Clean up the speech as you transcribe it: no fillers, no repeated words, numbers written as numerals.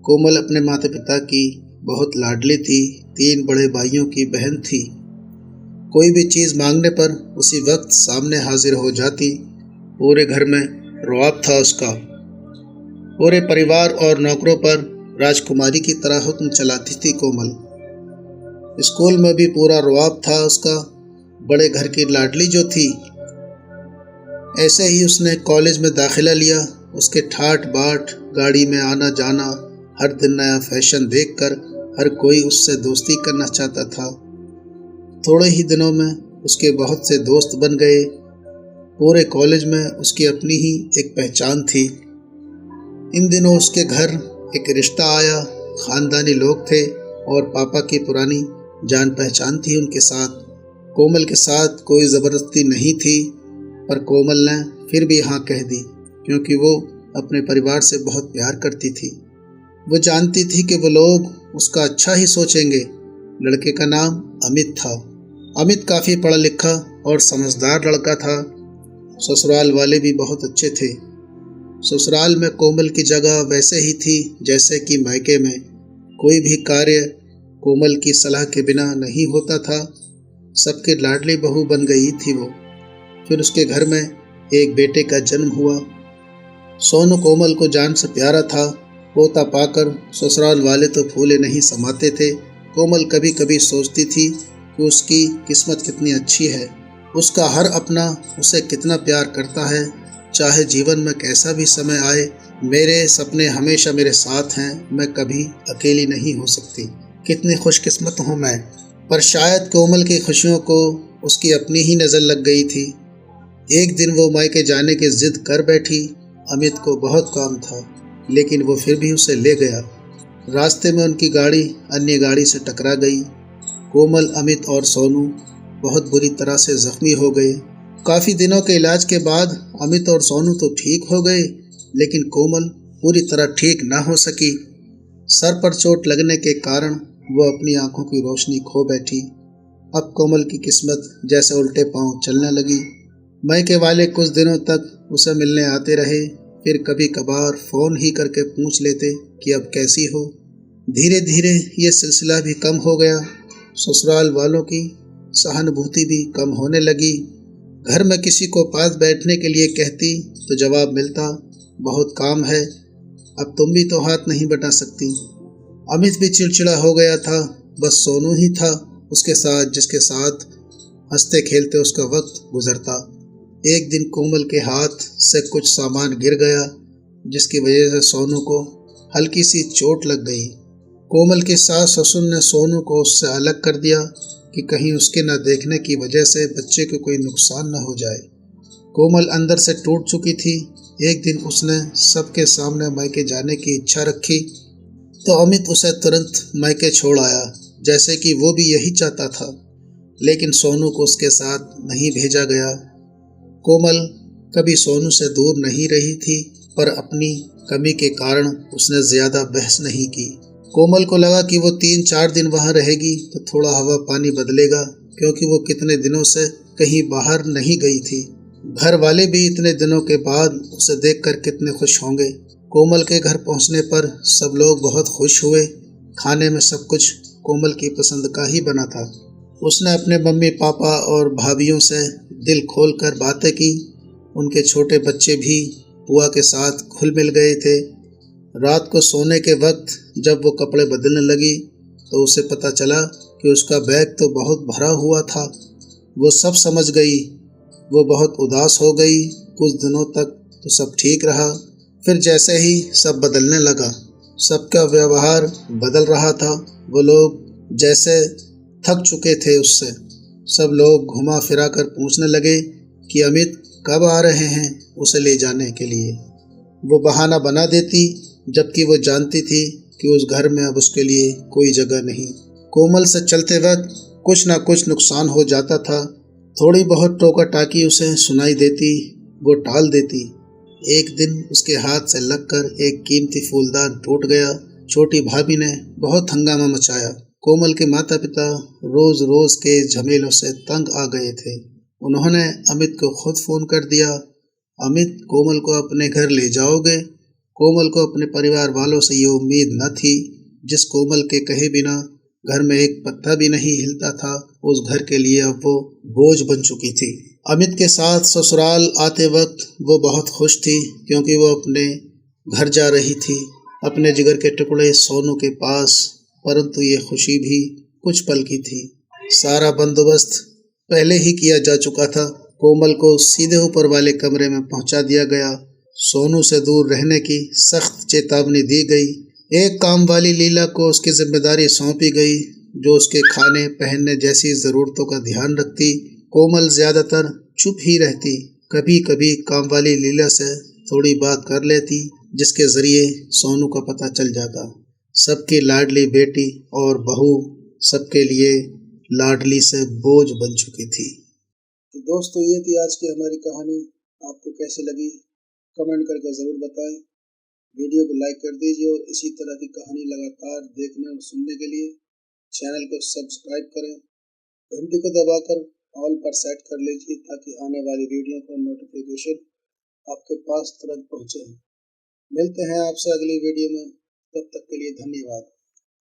कोमल अपने माता पिता की बहुत लाडली थी। 3 बड़े भाइयों की बहन थी। कोई भी चीज़ मांगने पर उसी वक्त सामने हाजिर हो जाती। पूरे घर में रौब था उसका। पूरे परिवार और नौकरों पर राजकुमारी की तरह हुक्म चलाती थी कोमल। स्कूल में भी पूरा रौब था उसका। बड़े घर की लाडली जो थी। ऐसे ही उसने कॉलेज में दाखिला लिया। उसके ठाट बाट, गाड़ी में आना जाना, हर दिन नया फैशन देखकर हर कोई उससे दोस्ती करना चाहता था। थोड़े ही दिनों में उसके बहुत से दोस्त बन गए। पूरे कॉलेज में उसकी अपनी ही एक पहचान थी। इन दिनों उसके घर एक रिश्ता आया। खानदानी लोग थे और पापा की पुरानी जान पहचान थी उनके साथ। कोमल के साथ कोई ज़बरदस्ती नहीं थी, पर कोमल ने फिर भी हाँ कह दी, क्योंकि वो अपने परिवार से बहुत प्यार करती थी। वो जानती थी कि वो लोग उसका अच्छा ही सोचेंगे। लड़के का नाम अमित था। अमित काफ़ी पढ़ा लिखा और समझदार लड़का था। ससुराल वाले भी बहुत अच्छे थे। ससुराल में कोमल की जगह वैसे ही थी जैसे कि मायके में। कोई भी कार्य कोमल की सलाह के बिना नहीं होता था। सबके लाडली बहू बन गई थी वो। फिर उसके घर में एक बेटे का जन्म हुआ। सोनू कोमल को जान से प्यारा था। पोता पाकर ससुराल वाले तो फूले नहीं समाते थे। कोमल कभी कभी सोचती थी कि उसकी किस्मत कितनी अच्छी है। उसका हर अपना उसे कितना प्यार करता है। चाहे जीवन में कैसा भी समय आए, मेरे सपने हमेशा मेरे साथ हैं। मैं कभी अकेली नहीं हो सकती। कितनी खुशकिस्मत हूँ मैं। पर शायद कोमल की खुशियों को उसकी अपनी ही नज़र लग गई थी। एक दिन वो मायके जाने की जिद कर बैठी। अमित को बहुत काम था, लेकिन वो फिर भी उसे ले गया। रास्ते में उनकी गाड़ी अन्य गाड़ी से टकरा गई। कोमल, अमित और सोनू बहुत बुरी तरह से जख्मी हो गए। काफ़ी दिनों के इलाज के बाद अमित और सोनू तो ठीक हो गए, लेकिन कोमल पूरी तरह ठीक ना हो सकी। सर पर चोट लगने के कारण वो अपनी आंखों की रोशनी खो बैठी। अब कोमल की किस्मत जैसे उल्टे पांव चलने लगी। मायके वाले कुछ दिनों तक उसे मिलने आते रहे, फिर कभी कभार फ़ोन ही करके पूछ लेते कि अब कैसी हो। धीरे धीरे ये सिलसिला भी कम हो गया। ससुराल वालों की सहानुभूति भी कम होने लगी। घर में किसी को पास बैठने के लिए कहती तो जवाब मिलता, बहुत काम है, अब तुम भी तो हाथ नहीं बटा सकती। अमित भी चिड़चिड़ा हो गया था। बस सोनू ही था उसके साथ, जिसके साथ हंसते खेलते उसका वक्त गुजरता। एक दिन कोमल के हाथ से कुछ सामान गिर गया, जिसकी वजह से सोनू को हल्की सी चोट लग गई। कोमल के सास ससुर ने सोनू को उससे अलग कर दिया कि कहीं उसके न देखने की वजह से बच्चे को कोई नुकसान न हो जाए। कोमल अंदर से टूट चुकी थी। एक दिन उसने सबके सामने मायके जाने की इच्छा रखी, तो अमित उसे तुरंत मायके छोड़ आया, जैसे कि वो भी यही चाहता था। लेकिन सोनू को उसके साथ नहीं भेजा गया। कोमल कभी सोनू से दूर नहीं रही थी, पर अपनी कमी के कारण उसने ज़्यादा बहस नहीं की। कोमल को लगा कि वो 3-4 दिन वहाँ रहेगी तो थोड़ा हवा पानी बदलेगा, क्योंकि वो कितने दिनों से कहीं बाहर नहीं गई थी। घर वाले भी इतने दिनों के बाद उसे देखकर कितने खुश होंगे। कोमल के घर पहुँचने पर सब लोग बहुत खुश हुए। खाने में सब कुछ कोमल की पसंद का ही बना था। उसने अपने मम्मी पापा और भाभीयों से दिल खोलकर बातें की। उनके छोटे बच्चे भी बुआ के साथ घुल मिल गए थे। रात को सोने के वक्त जब वो कपड़े बदलने लगी तो उसे पता चला कि उसका बैग तो बहुत भरा हुआ था। वो सब समझ गई। वो बहुत उदास हो गई। कुछ दिनों तक तो सब ठीक रहा, फिर जैसे ही सब बदलने लगा, सबका व्यवहार बदल रहा था। वो लोग जैसे थक चुके थे उससे। सब लोग घुमा फिरा कर पूछने लगे कि अमित कब आ रहे हैं उसे ले जाने के लिए। वो बहाना बना देती, जबकि वो जानती थी कि उस घर में अब उसके लिए कोई जगह नहीं। कोमल से चलते वक्त कुछ ना कुछ नुकसान हो जाता था। थोड़ी बहुत टोका टाकी उसे सुनाई देती, वो टाल देती। एक दिन उसके हाथ से लगकर एक कीमती फूलदान टूट गया। छोटी भाभी ने बहुत हंगामा मचाया। कोमल के माता पिता रोज रोज के झमेलों से तंग आ गए थे। उन्होंने अमित को खुद फोन कर दिया। अमित, कोमल को अपने घर ले जाओगे? कोमल को अपने परिवार वालों से ये उम्मीद न थी। जिस कोमल के कहे बिना घर में एक पत्ता भी नहीं हिलता था, उस घर के लिए अब वो बोझ बन चुकी थी। अमित के साथ ससुराल आते वक्त वो बहुत खुश थी, क्योंकि वो अपने घर जा रही थी, अपने जिगर के टुकड़े सोनू के पास। परंतु ये खुशी भी कुछ पल की थी। सारा बंदोबस्त पहले ही किया जा चुका था। कोमल को सीधे ऊपर वाले कमरे में पहुंचा दिया गया। सोनू से दूर रहने की सख्त चेतावनी दी गई। एक काम वाली लीला को उसकी जिम्मेदारी सौंपी गई, जो उसके खाने पहनने जैसी ज़रूरतों का ध्यान रखती। कोमल ज़्यादातर चुप ही रहती। कभी कभी काम वाली लीला से थोड़ी बात कर लेती, जिसके ज़रिए सोनू का पता चल जाता। सबकी लाडली बेटी और बहू सबके लिए लाडली से बोझ बन चुकी थी। तो दोस्तों, ये थी आज की हमारी कहानी। आपको कैसी लगी कमेंट करके ज़रूर बताएं। वीडियो को लाइक कर दीजिए और इसी तरह की कहानी लगातार देखने और सुनने के लिए चैनल को सब्सक्राइब करें। घंटी को दबाकर ऑल पर सेट कर लीजिए, ताकि आने वाली वीडियो का नोटिफिकेशन आपके पास तुरंत पहुंचे। मिलते हैं आपसे अगली वीडियो में, तब तक के लिए धन्यवाद।